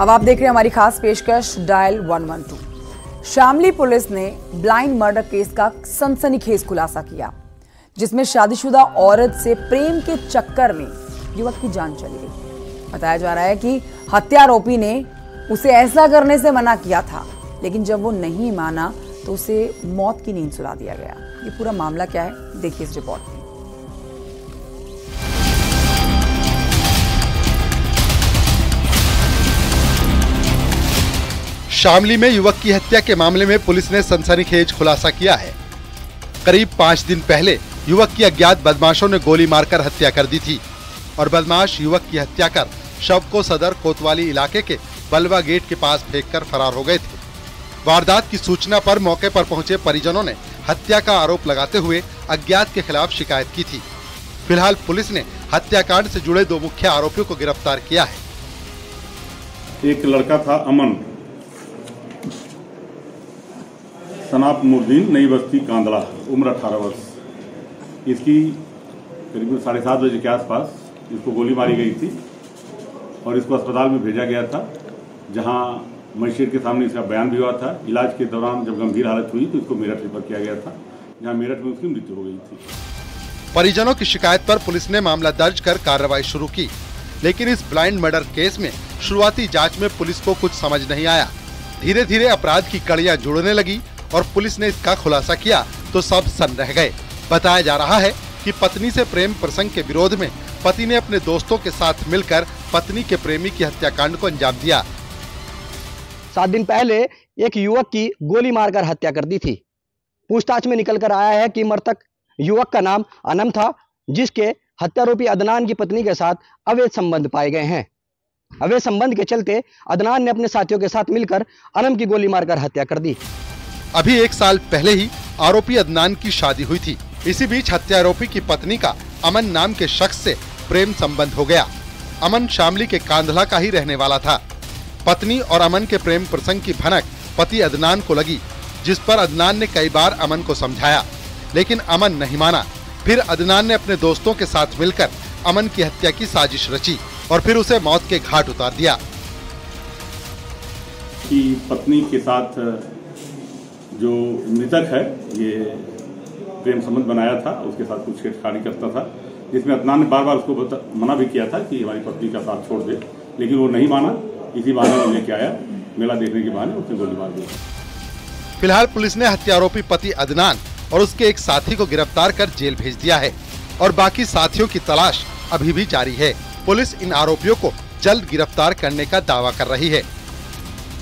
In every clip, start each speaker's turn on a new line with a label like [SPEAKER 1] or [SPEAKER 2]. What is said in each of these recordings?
[SPEAKER 1] अब आप देख रहे हैं हमारी खास पेशकश डायल 112। शामली पुलिस ने ब्लाइंड मर्डर केस का सनसनीखेज खुलासा किया, जिसमें शादीशुदा औरत से प्रेम के चक्कर में युवक की जान चली गई। बताया जा रहा है कि हत्यारोपी ने उसे ऐसा करने से मना किया था, लेकिन जब वो नहीं माना तो उसे मौत की नींद सुला दिया गया। ये पूरा मामला क्या है, देखिए इस रिपोर्ट में।
[SPEAKER 2] शामली में युवक की हत्या के मामले में पुलिस ने सनसनीखेज खुलासा किया है। करीब 5 दिन पहले युवक की अज्ञात बदमाशों ने गोली मारकर हत्या कर दी थी और बदमाश युवक की हत्या कर शव को सदर कोतवाली इलाके के बलवा गेट के पास फेंककर फरार हो गए थे। वारदात की सूचना पर मौके पर पहुंचे परिजनों ने हत्या का आरोप लगाते हुए अज्ञात के खिलाफ शिकायत की थी। फिलहाल पुलिस ने हत्याकांड से जुड़े 2 मुख्य आरोपियों को गिरफ्तार किया है।
[SPEAKER 3] एक लड़का था अमन, सनाप मुर्दीन, नई बस्ती कांदड़ा, उम्र 18 वर्ष। इसकी करीब 7:30 बजे के आसपास इसको गोली मारी गई थी और इसको अस्पताल में भेजा गया था, जहां मजिस्ट्रेट के सामने इसका बयान भी हुआ था। इलाज के दौरान जब गंभीर हालत हुई तो इसको मेरठ रेफर किया गया था, जहां मेरठ में उसकी मृत्यु हो गई थी।
[SPEAKER 2] परिजनों की शिकायत पर पुलिस ने मामला दर्ज कर कार्रवाई शुरू की, लेकिन इस ब्लाइंड मर्डर केस में शुरुआती जांच में पुलिस को कुछ समझ नहीं आया। धीरे धीरे अपराध की कड़ियां जुड़ने लगी और पुलिस ने इसका खुलासा किया तो सब सन्न रह गए। बताया जा रहा है कि पत्नी से प्रेम प्रसंग के विरोध में पति ने अपने दोस्तों के साथ मिलकर पत्नी के प्रेमी की हत्याकांड को अंजाम दिया।
[SPEAKER 4] 7 दिन पहले एक युवक की गोली मारकर हत्या कर दी थी। पूछताछ में निकल कर आया है कि मृतक युवक का नाम अनम था, जिसके हत्यारोपी अदनान की पत्नी के साथ अवैध संबंध पाए गए हैं। अवैध संबंध के चलते अदनान ने अपने साथियों के साथ मिलकर अनम की गोली मारकर हत्या कर दी।
[SPEAKER 2] अभी 1 साल पहले ही आरोपी अदनान की शादी हुई थी। इसी बीच हत्यारोपी की पत्नी का अमन नाम के शख्स से प्रेम संबंध हो गया। अमन शामली के कांधला का ही रहने वाला था। पत्नी और अमन के प्रेम प्रसंग की भनक पति अदनान को लगी, जिस पर अदनान ने कई बार अमन को समझाया, लेकिन अमन नहीं माना। फिर अदनान ने अपने दोस्तों के साथ मिलकर अमन की हत्या की साजिश रची और फिर उसे मौत के घाट उतार दिया।
[SPEAKER 3] कि पत्नी के साथ जो मृतक है ये प्रेम संबंध बनाया था, उसके साथ कुछ छेड़छाड़ी करता था, जिसमें अदनान ने बार बार उसको मना भी किया था कि हमारी पत्नी का साथ छोड़ दे, लेकिन वो नहीं माना। इसी बहाने वो लेके आया, मेला देखने के बहाने उसने गोली मार दी।
[SPEAKER 2] फिलहाल पुलिस ने हत्यारोपी पति अदनान और उसके एक साथी को गिरफ्तार कर जेल भेज दिया है और बाकी साथियों की तलाश अभी भी जारी है। पुलिस इन आरोपियों को जल्द गिरफ्तार करने का दावा कर रही है।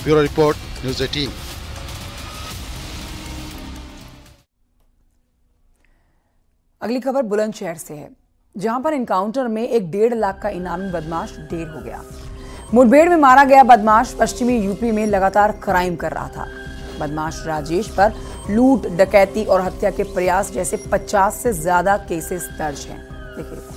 [SPEAKER 2] Bureau report, news 18।
[SPEAKER 1] अगली खबर बुलंदशहर से है, जहां पर एनकाउंटर में एक 1.5 लाख का इनामी बदमाश ढेर हो गया। मुठभेड़ में मारा गया बदमाश पश्चिमी यूपी में लगातार क्राइम कर रहा था। बदमाश राजेश पर लूट, डकैती और हत्या के प्रयास जैसे 50 से ज्यादा केसेस दर्ज हैं। देखिए।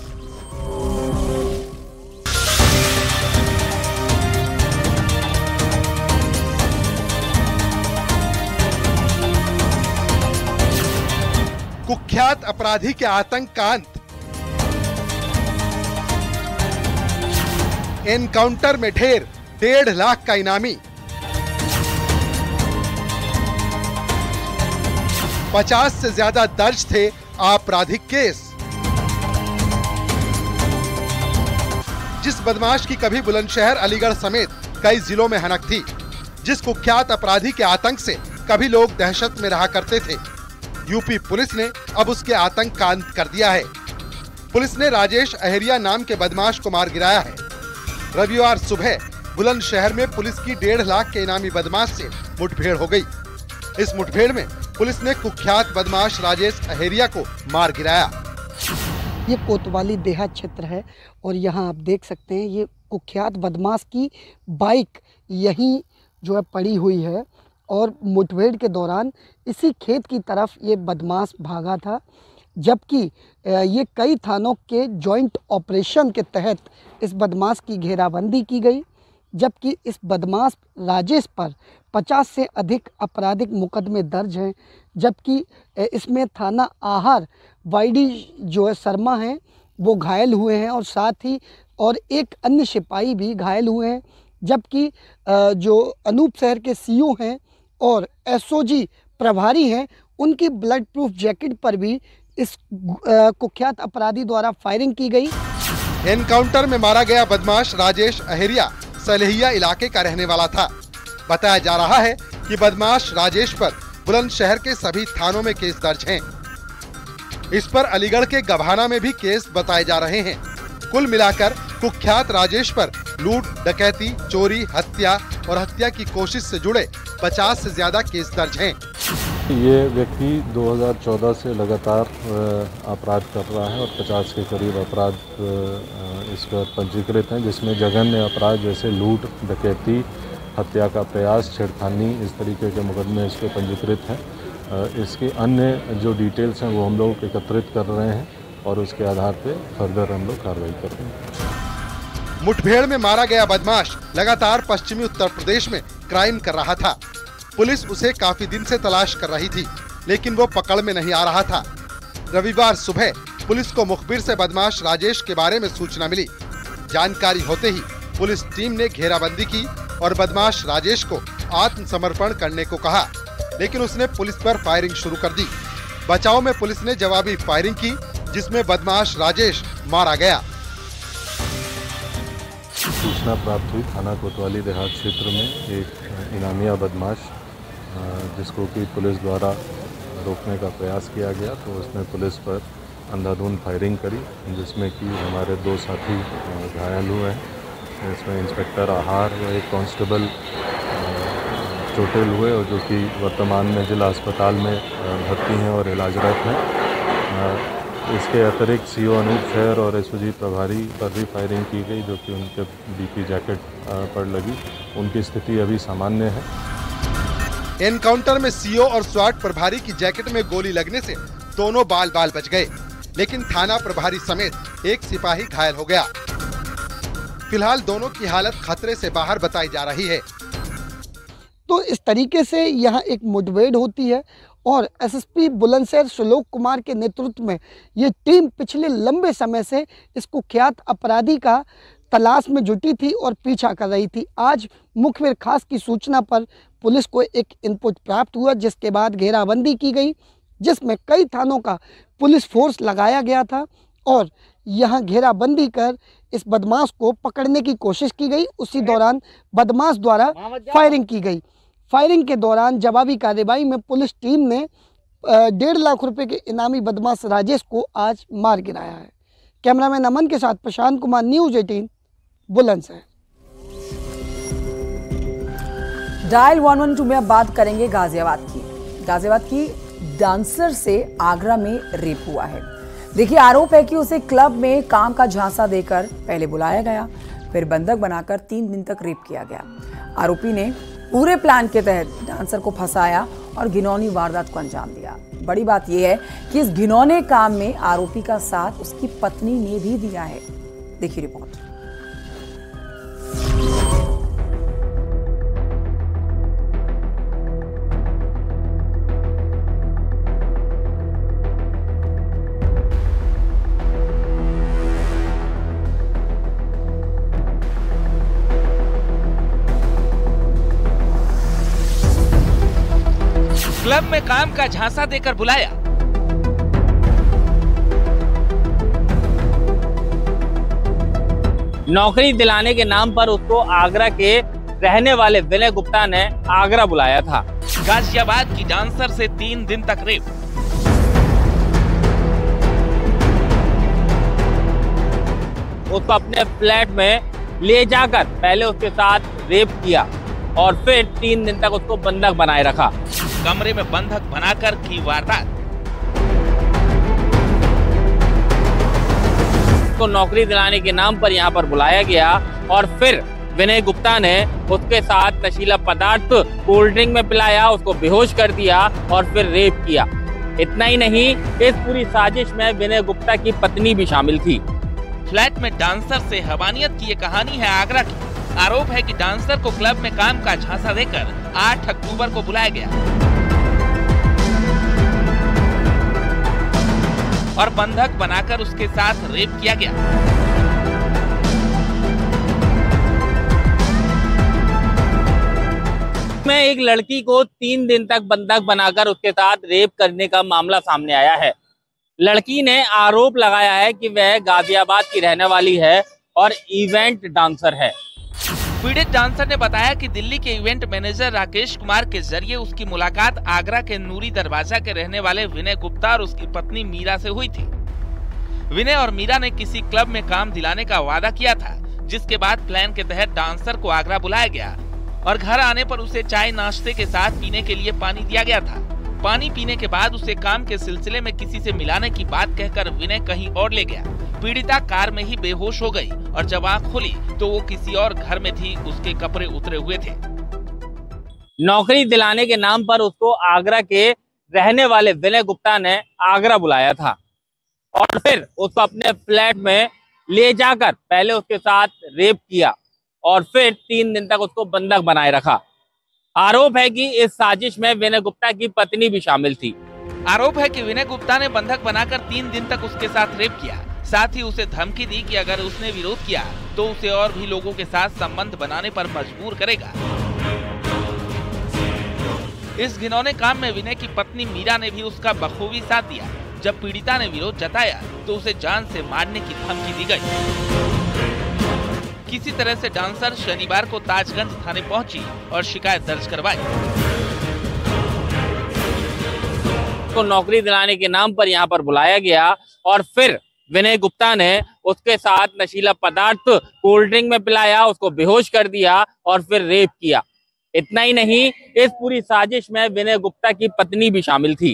[SPEAKER 2] कुख्यात अपराधी के आतंक का अंत। एनकाउंटर में ढेर, 1.5 लाख का इनामी। 50 से ज्यादा दर्ज थे आपराधिक केस। जिस बदमाश की कभी बुलंदशहर, अलीगढ़ समेत कई जिलों में हनक थी, जिस कुख्यात अपराधी के आतंक से कभी लोग दहशत में रहा करते थे, यूपी पुलिस ने अब उसके आतंक का अंत कर दिया है। पुलिस ने राजेश अहेरिया नाम के बदमाश को मार गिराया है। रविवार सुबह बुलंदशहर में पुलिस की 1.5 लाख के इनामी बदमाश से मुठभेड़ हो गई। इस मुठभेड़ में पुलिस ने कुख्यात बदमाश राजेश अहेरिया को मार गिराया।
[SPEAKER 5] ये कोतवाली देहात क्षेत्र है और यहाँ आप देख सकते हैं ये कुख्यात बदमाश की बाइक यहीं जो है पड़ी हुई है और मुठभेड़ के दौरान इसी खेत की तरफ ये बदमाश भागा था, जबकि ये कई थानों के जॉइंट ऑपरेशन के तहत इस बदमाश की घेराबंदी की गई, जबकि इस बदमाश राजेश पर 50 से अधिक आपराधिक मुकदमे दर्ज हैं, जबकि इसमें थाना आहार वाईडी जो है शर्मा हैं वो घायल हुए हैं और साथ ही और एक अन्य सिपाही भी घायल हुए हैं, जबकि जो अनूप शहर के सीओ हैं और एसओजी प्रभारी हैं, उनकी ब्लड प्रूफ जैकेट पर भी इस कुख्यात अपराधी द्वारा फायरिंग की गई।
[SPEAKER 2] एनकाउंटर में मारा गया बदमाश राजेश अहेरिया सलेहिया इलाके का रहने वाला था। बताया जा रहा है कि बदमाश राजेश पर बुलंदशहर के सभी थानों में केस दर्ज हैं। इस पर अलीगढ़ के गभाना में भी केस बताए जा रहे हैं। कुल मिलाकर कुख्यात राजेश पर लूट, डकैती, चोरी, हत्या और हत्या की कोशिश से जुड़े 50 से ज्यादा केस दर्ज हैं।
[SPEAKER 6] ये व्यक्ति 2014 से लगातार अपराध कर रहा है और 50 के करीब अपराध इस पर पंजीकृत हैं, जिसमें जघन्य अपराध जैसे लूट, डकैती, हत्या का प्रयास, छेड़खानी, इस तरीके के मुकदमे इस पर पंजीकृत हैं। इसके अन्य जो डिटेल्स हैं वो हम लोग एकत्रित कर रहे हैं और उसके आधार पे फर्दर हम लोग कार्रवाई कर रहे हैं।
[SPEAKER 2] मुठभेड़ में मारा गया बदमाश लगातार पश्चिमी उत्तर प्रदेश में क्राइम कर रहा था। पुलिस उसे काफी दिन से तलाश कर रही थी, लेकिन वो पकड़ में नहीं आ रहा था। रविवार सुबह पुलिस को मुखबिर से बदमाश राजेश के बारे में सूचना मिली। जानकारी होते ही पुलिस टीम ने घेराबंदी की और बदमाश राजेश को आत्मसमर्पण करने को कहा, लेकिन उसने पुलिस पर फायरिंग शुरू कर दी। बचाव में पुलिस ने जवाबी फायरिंग की, जिसमें बदमाश राजेश मारा गया।
[SPEAKER 6] सूचना प्राप्त हुई थाना कोतवाली देहात क्षेत्र में एक इनामिया बदमाश जिसको कि पुलिस द्वारा रोकने का प्रयास किया गया, तो उसने पुलिस पर अंधाधुंध फायरिंग करी, जिसमें कि हमारे 2 साथी घायल हुए हैं। इसमें इंस्पेक्टर आहार व एक कांस्टेबल चोटिल हुए और जो कि वर्तमान में जिला अस्पताल में भर्ती हैं और इलाजरत हैं। इसके अतिरिक्त सीओ अनूप शहर और एसओजी प्रभारी पर भी फायरिंग की गई, जो कि उनके बीपी जैकेट पर लगी। उनकी स्थिति अभी सामान्य है।
[SPEAKER 2] एनकाउंटर में सीओ और स्वाट प्रभारी की जैकेट में गोली लगने से दोनों बाल बच गए, लेकिन थाना प्रभारी समेत एक सिपाही घायल हो गया। फिलहाल दोनों की हालत खतरे से बाहर बताई जा रही है।
[SPEAKER 5] तो इस तरीके से यहाँ एक मुठभेड़ होती है और एसएसपी बुलंदशहर श्लोक कुमार के नेतृत्व में ये टीम पिछले लंबे समय से इस कुख्यात अपराधी का तलाश में जुटी थी और पीछा कर रही थी। आज मुखबिर खास की सूचना पर पुलिस को एक इनपुट प्राप्त हुआ, जिसके बाद घेराबंदी की गई, जिसमें कई थानों का पुलिस फोर्स लगाया गया था और यहाँ घेराबंदी कर इस बदमाश को पकड़ने की कोशिश की गई। उसी दौरान बदमाश द्वारा फायरिंग की गई। फायरिंग के दौरान जवाबी कार्रवाई में पुलिस टीम ने 1.5 लाख रुपए के इनामी बदमाश राजेश को आज मार गिराया है। कैमरामैन अमन के साथ प्रशांत कुमार, न्यूज़ 18 बुलंदशहर।
[SPEAKER 1] डायल 112 में अब बात करेंगे गाजियाबाद की डांसर से आगरा में रेप हुआ है। देखिए, आरोप है कि उसे क्लब में काम का झांसा देकर पहले बुलाया गया, फिर बंधक बनाकर 3 दिन तक रेप किया गया। आरोपी ने पूरे प्लान के तहत डांसर को फंसाया और घिनौनी वारदात को अंजाम दिया। बड़ी बात यह है कि इस घिनौने काम में आरोपी का साथ उसकी पत्नी ने भी दिया है। देखिए रिपोर्ट।
[SPEAKER 7] क्लब में काम का झांसा देकर बुलाया।
[SPEAKER 8] नौकरी दिलाने के नाम पर उसको आगरा के रहने वाले विनय गुप्ता ने आगरा बुलाया था।
[SPEAKER 7] गाजियाबाद की डांसर से 3 दिन तक रेप।
[SPEAKER 8] उसको अपने फ्लैट में ले जाकर पहले उसके साथ रेप किया और फिर 3 दिन तक उसको बंधक बनाए रखा।
[SPEAKER 7] कमरे में बंधक बनाकर की वारदात।
[SPEAKER 8] उसको नौकरी दिलाने के नाम पर यहाँ पर बुलाया गया और फिर विनय गुप्ता ने उसके साथ नशीला पदार्थ कोल्ड ड्रिंक में पिलाया, उसको बेहोश कर दिया और फिर रेप किया। इतना ही नहीं, इस पूरी साजिश में विनय गुप्ता की पत्नी भी शामिल थी।
[SPEAKER 7] फ्लैट में डांसर से हवानियत की ये कहानी है आगरा की। आरोप है कि डांसर को क्लब में काम का झांसा देकर 8 अक्टूबर को बुलाया गया और बंधक बनाकर उसके साथ रेप किया गया।
[SPEAKER 8] में एक लड़की को 3 दिन तक बंधक बनाकर उसके साथ रेप करने का मामला सामने आया है। लड़की ने आरोप लगाया है कि वह गाजियाबाद की रहने वाली है और इवेंट डांसर है।
[SPEAKER 7] पीड़ित डांसर ने बताया कि दिल्ली के इवेंट मैनेजर राकेश कुमार के जरिए उसकी मुलाकात आगरा के नूरी दरवाजा के रहने वाले विनय गुप्ता और उसकी पत्नी मीरा से हुई थी। विनय और मीरा ने किसी क्लब में काम दिलाने का वादा किया था, जिसके बाद प्लान के तहत डांसर को आगरा बुलाया गया और घर आने पर उसे चाय नाश्ते के साथ पीने के लिए पानी दिया गया था। पानी पीने के बाद उसे काम के सिलसिले में किसी से मिलाने की बात कहकर विनय कहीं और ले गया। पीड़िता कार में ही बेहोश हो गई और जब आँख खुली तो वो किसी और घर में थी, उसके कपड़े उतरे हुए थे।
[SPEAKER 8] नौकरी दिलाने के नाम पर उसको आगरा के रहने वाले विनय गुप्ता ने आगरा बुलाया था और फिर उसको अपने फ्लैट में ले जाकर पहले उसके साथ रेप किया और फिर 3 दिन तक उसको बंधक बनाए रखा। आरोप है कि इस साजिश में विनय गुप्ता की पत्नी भी शामिल थी।
[SPEAKER 7] आरोप है कि विनय गुप्ता ने बंधक बनाकर 3 दिन तक उसके साथ रेप किया, साथ ही उसे धमकी दी कि अगर उसने विरोध किया तो उसे और भी लोगों के साथ संबंध बनाने पर मजबूर करेगा। इस घिनौने काम में विनय की पत्नी मीरा ने भी उसका बखूबी साथ दिया। जब पीड़िता ने विरोध जताया तो उसे जान से मारने की धमकी दी गई। किसी तरह से डांसर शनिवार को ताजगंज थाने पहुंची और शिकायत दर्ज करवाई।
[SPEAKER 8] तो नौकरी दिलाने के नाम पर यहां पर बुलाया गया और फिर विनय गुप्ता ने उसके साथ नशीला पदार्थ कोल्ड ड्रिंक में पिलाया, उसको बेहोश कर दिया और फिर रेप किया। इतना ही नहीं, इस पूरी साजिश में विनय गुप्ता की पत्नी भी शामिल थी।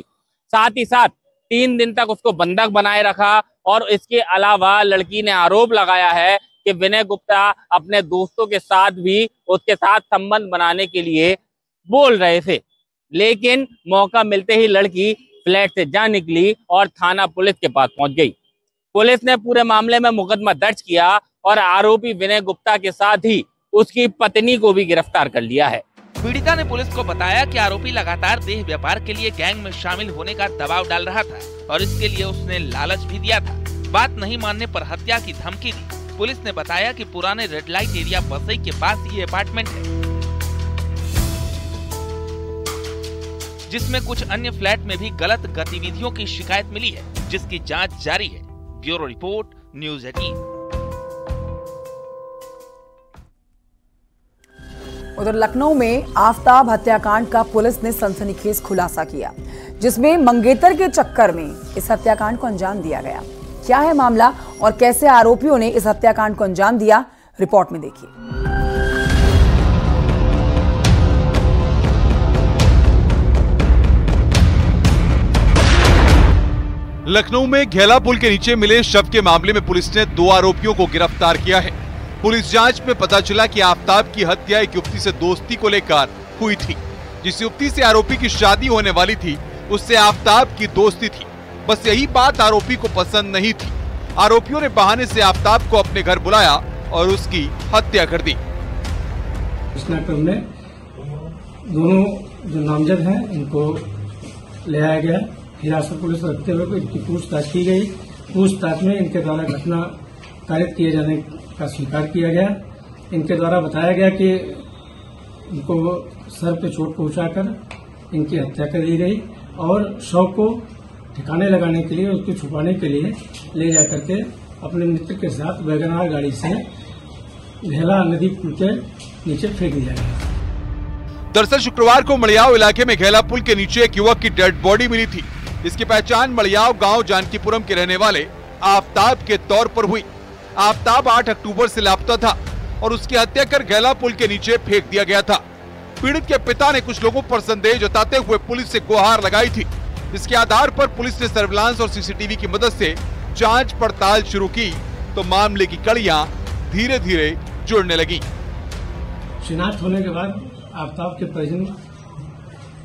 [SPEAKER 8] साथ ही साथ 3 दिन तक उसको बंधक बनाए रखा और इसके अलावा लड़की ने आरोप लगाया है कि विनय गुप्ता अपने दोस्तों के साथ भी उसके साथ संबंध बनाने के लिए बोल रहे थे, लेकिन मौका मिलते ही लड़की फ्लैट से जा निकली और थाना पुलिस के पास पहुंच गई। पुलिस ने पूरे मामले में मुकदमा दर्ज किया और आरोपी विनय गुप्ता के साथ ही उसकी पत्नी को भी गिरफ्तार कर लिया है।
[SPEAKER 7] पीड़िता ने पुलिस को बताया कि आरोपी लगातार देह व्यापार के लिए गैंग में शामिल होने का दबाव डाल रहा था और इसके लिए उसने लालच भी दिया था। बात नहीं मानने पर हत्या की धमकी दी। पुलिस ने बताया कि पुराने रेड लाइट एरिया बसई के पास ये अपार्टमेंट है, जिसमें कुछ अन्य फ्लैट में भी गलत गतिविधियों की शिकायत मिली है, जिसकी जांच जारी है। Bureau report, news 18।
[SPEAKER 1] उधर लखनऊ में आफताब हत्याकांड का पुलिस ने सनसनीखेज खुलासा किया, जिसमें मंगेतर के चक्कर में इस हत्याकांड को अंजाम दिया गया। क्या है मामला और कैसे आरोपियों ने इस हत्याकांड को अंजाम दिया, रिपोर्ट में देखिए।
[SPEAKER 9] लखनऊ में घेला पुल के नीचे मिले शव के मामले में पुलिस ने 2 आरोपियों को गिरफ्तार किया है। पुलिस जांच में पता चला कि आफताब की हत्या एक युवती से दोस्ती को लेकर हुई थी। जिस युवती से आरोपी की शादी होने वाली थी, उससे आफताब की दोस्ती थी। बस यही बात आरोपी को पसंद नहीं थी। आरोपियों ने बहाने से आफताब को अपने घर बुलाया और उसकी हत्या कर दी।
[SPEAKER 10] घटनाक्रम में दोनों जो नामजद हैं इनको ले आया गया, हिरासत पुलिस रखते हुए इनकी पूछताछ की गई। पूछताछ में इनके द्वारा घटना कारित किए जाने का स्वीकार किया गया। इनके द्वारा बताया गया कि इनको सर पे चोट पहुंचाकर इनकी हत्या कर दी गई और शव को ठिकाने लगाने के लिए, उसको छुपाने के लिए ले जाकर के अपने मित्र के साथ वैगनार गाड़ी से घेला नदी पुल के नीचे फेंक दिया गया।
[SPEAKER 9] दरअसल शुक्रवार को मड़ियाव इलाके में घेला पुल के नीचे एक युवक की डेड बॉडी मिली थी। इसकी पहचान मड़ियाव गांव जानकीपुरम के रहने वाले आफताब के तौर पर हुई। आफताब 8 अक्टूबर से लापता था और उसकी हत्या कर घेला पुल के नीचे फेंक दिया गया था। पीड़ित के पिता ने कुछ लोगों पर संदेह जताते हुए पुलिस से गुहार लगाई थी। इसके आधार पर पुलिस ने सर्विलांस और सीसीटीवी की मदद से जांच पड़ताल शुरू की तो मामले की कड़ियां धीरे धीरे जुड़ने लगी।
[SPEAKER 10] शिनाख्त होने के बाद आफताब के परिजन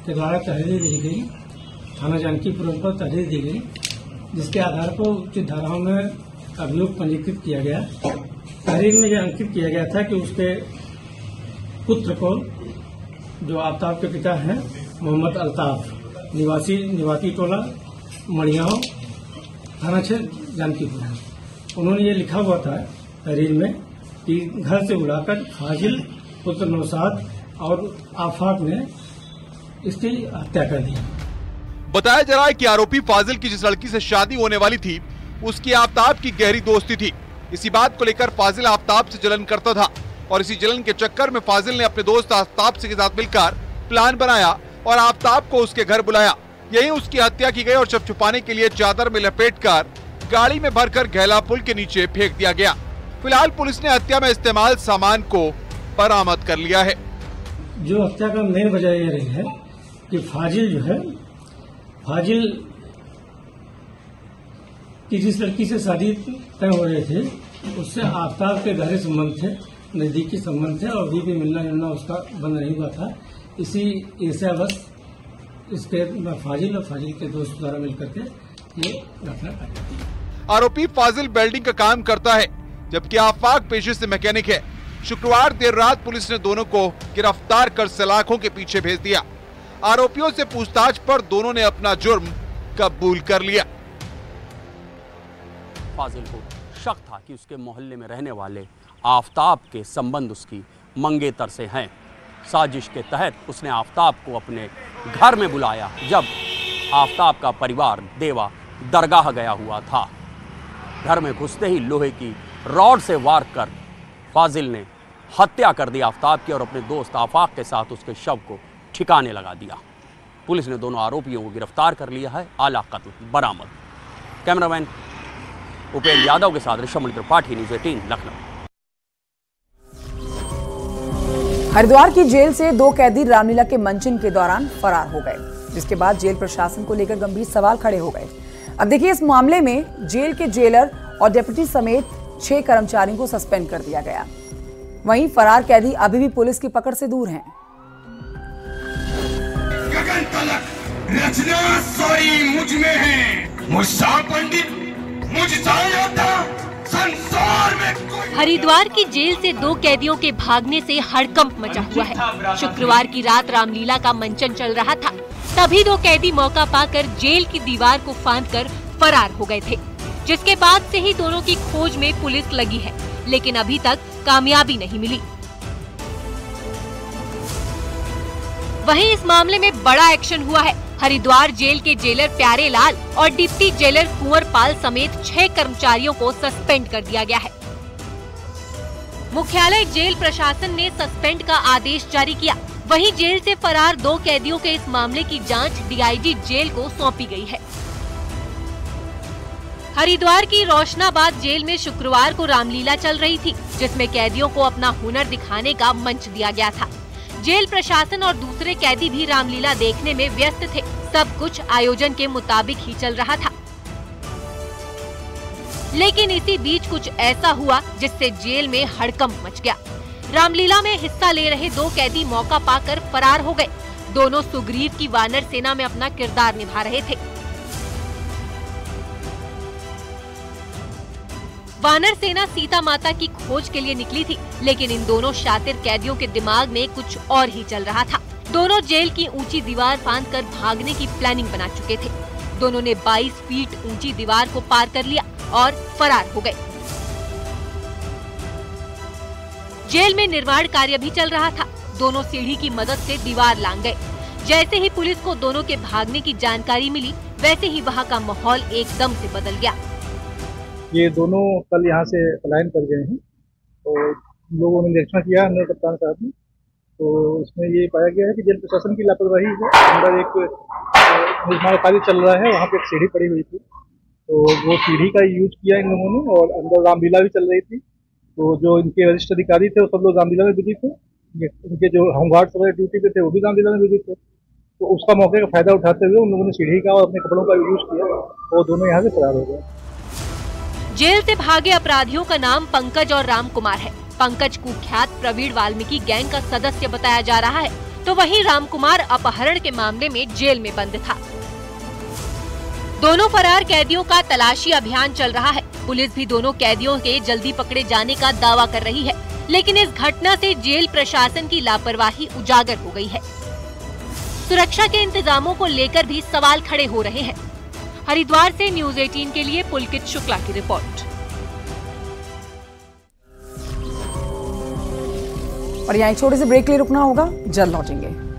[SPEAKER 10] के द्वारा तहरीर दी गई, थाना जानकीपुरम पर तहरीर दी गई, जिसके आधार पर उचित धाराओं में अभियोग पंजीकृत किया गया। तहरीर में यह अंकित किया गया था कि उसके पुत्र को, जो आफताब के पिता हैं मोहम्मद अल्ताफ, निवासी टोला मड़ियाव, थाना क्षेत्र जानकीपुरम, उन्होंने ये लिखा हुआ था तहरीर में कि घर से बुलाकर फाजिल पुत्र नौशाद और आफाक ने इसकी हत्या कर दी।
[SPEAKER 9] बताया जा रहा है कि आरोपी फाजिल की जिस लड़की से शादी होने वाली थी उसकी आफ्ताब की गहरी दोस्ती थी। इसी बात को लेकर फाजिल आफ्ताब से जलन करता था और इसी जलन के चक्कर में फाजिल ने अपने दोस्त आफ्ताब से के साथ मिलकर प्लान बनाया और आफ्ताब को उसके घर बुलाया। यहीं उसकी हत्या की गई और शव छुपाने के लिए चादर में लपेटकर गाड़ी में भरकर घेला पुल के नीचे फेंक दिया गया। फिलहाल पुलिस ने हत्या में इस्तेमाल सामान को बरामद कर लिया है।
[SPEAKER 10] जो हत्या का मेन वजह यह रही है कि फाजिल जो है, फाजिल की जिस लड़की से शादी तय हो रहे थे उससे आफ्ताब के गहरे संबंध थे, नजदीकी संबंध थे और अभी भी मिलना जुलना उसका बंद नहीं हुआ था। इसी ईर्ष्यावश इसके फाजिल और फाजिल के दोस्त द्वारा मिलकर के ये घटना घटी।
[SPEAKER 9] आरोपी फाजिल वेल्डिंग का काम करता है जबकि आफाक पेशे से मैकेनिक है। शुक्रवार देर रात पुलिस ने दोनों को गिरफ्तार कर सलाखों के पीछे भेज दिया। आरोपियों से पूछताछ पर दोनों ने अपना जुर्म कबूल कर लिया।
[SPEAKER 11] फाजिल को शक था कि उसके मोहल्ले में रहने वाले आफ्ताब के संबंध उसकी मंगेतर से हैं। साजिश के तहत उसने आफ्ताब को अपने घर में बुलाया जब आफ्ताब का परिवार देवा दरगाह गया हुआ था। घर में घुसते ही लोहे की रॉड से वार कर फाजिल ने हत्या कर दी आफ्ताब की और अपने दोस्त आफाक के साथ उसके शव को ठिकाने लगा दिया। पुलिस ने दोनों आरोपियों को गिरफ्तार कर लिया है। आला कत्ल बरामद। कैमरामैन उपेंद्र यादव के साथ ऋषभ त्रिपाठी, न्यूज़ 18 लखनऊ।
[SPEAKER 1] हरिद्वार की जेल से 2 कैदी रामलीला के मंचन के दौरान फरार हो गए, जिसके बाद जेल प्रशासन को लेकर गंभीर सवाल खड़े हो गए। अब देखिए, इस मामले में जेल के जेलर और डिप्टी समेत 6 कर्मचारियों को सस्पेंड कर दिया गया। वहीं फरार कैदी अभी भी पुलिस की पकड़ से दूर हैं।
[SPEAKER 12] गगन तलक रचना सारी मुझ में है, मुझसा पंडित मुझसा योद्धा संसार में।
[SPEAKER 13] हरिद्वार की जेल से 2 कैदियों के भागने से हड़कंप मचा हुआ है। शुक्रवार की रात रामलीला का मंचन चल रहा था, तभी 2 कैदी मौका पाकर जेल की दीवार को फांदकर फरार हो गए थे, जिसके बाद से ही दोनों की खोज में पुलिस लगी है, लेकिन अभी तक कामयाबी नहीं मिली। वहीं इस मामले में बड़ा एक्शन हुआ है। हरिद्वार जेल के जेलर प्यारे लाल और डिप्टी जेलर कुंवर पाल समेत 6 कर्मचारियों को सस्पेंड कर दिया गया है। मुख्यालय जेल प्रशासन ने सस्पेंड का आदेश जारी किया। वहीं जेल से फरार 2 कैदियों के इस मामले की जांच डीआईजी जेल को सौंपी गई है। हरिद्वार की रोशनाबाद जेल में शुक्रवार को रामलीला चल रही थी, जिसमें कैदियों को अपना हुनर दिखाने का मंच दिया गया था। जेल प्रशासन और दूसरे कैदी भी रामलीला देखने में व्यस्त थे। सब कुछ आयोजन के मुताबिक ही चल रहा था, लेकिन इसी बीच कुछ ऐसा हुआ जिससे जेल में हड़कंप मच गया। रामलीला में हिस्सा ले रहे 2 कैदी मौका पाकर फरार हो गए। दोनों सुग्रीव की वानर सेना में अपना किरदार निभा रहे थे। वानर सेना सीता माता की खोज के लिए निकली थी, लेकिन इन दोनों शातिर कैदियों के दिमाग में कुछ और ही चल रहा था। दोनों जेल की ऊंची दीवार फांदकर भागने की प्लानिंग बना चुके थे। दोनों ने 22 फीट ऊंची दीवार को पार कर लिया और फरार हो गए। जेल में निर्माण कार्य भी चल रहा था। दोनों सीढ़ी की मदद से दीवार लांघ गए। जैसे ही पुलिस को दोनों के भागने की जानकारी मिली, वैसे ही वहाँ का माहौल एकदम से बदल गया।
[SPEAKER 14] ये दोनों कल यहाँ से पलायन कर गए हैं, तो लोगों ने निरीक्षण किया हमने कप्तान साहब ने, तो इसमें ये पाया गया है कि जेल प्रशासन की लापरवाही है। अंदर एक निर्माण कार्य चल रहा है, वहाँ पे एक सीढ़ी पड़ी हुई थी, तो वो सीढ़ी का यूज किया इन लोगों ने, और अंदर रामलीला भी चल रही थी। तो जो इनके वरिष्ठ अधिकारी थे वो सब लोग रामलीला में बिजी थे, उनके जो होमगार्ड्स वगैरह ड्यूटी पे थे वो भी रामलीला में बिजी थे। तो उसका मौके का फायदा उठाते हुए उन लोगों ने सीढ़ी का और अपने कपड़ों का यूज किया और दोनों यहाँ से फरार हो गए।
[SPEAKER 13] जेल से भागे अपराधियों का नाम पंकज और राम कुमार है। पंकज कुख्यात प्रवीण वाल्मीकि गैंग का सदस्य बताया जा रहा है, तो वहीं राम कुमार अपहरण के मामले में जेल में बंद था। दोनों फरार कैदियों का तलाशी अभियान चल रहा है। पुलिस भी दोनों कैदियों के जल्दी पकड़े जाने का दावा कर रही है, लेकिन इस घटना से जेल प्रशासन की लापरवाही उजागर हो गई है। सुरक्षा के इंतजामों को लेकर भी सवाल खड़े हो रहे हैं। हरिद्वार से न्यूज़ 18 के लिए पुलकित शुक्ला की रिपोर्ट।
[SPEAKER 1] और यहाँ एक छोटे से ब्रेक के लिए रुकना होगा, जल्द लौटेंगे।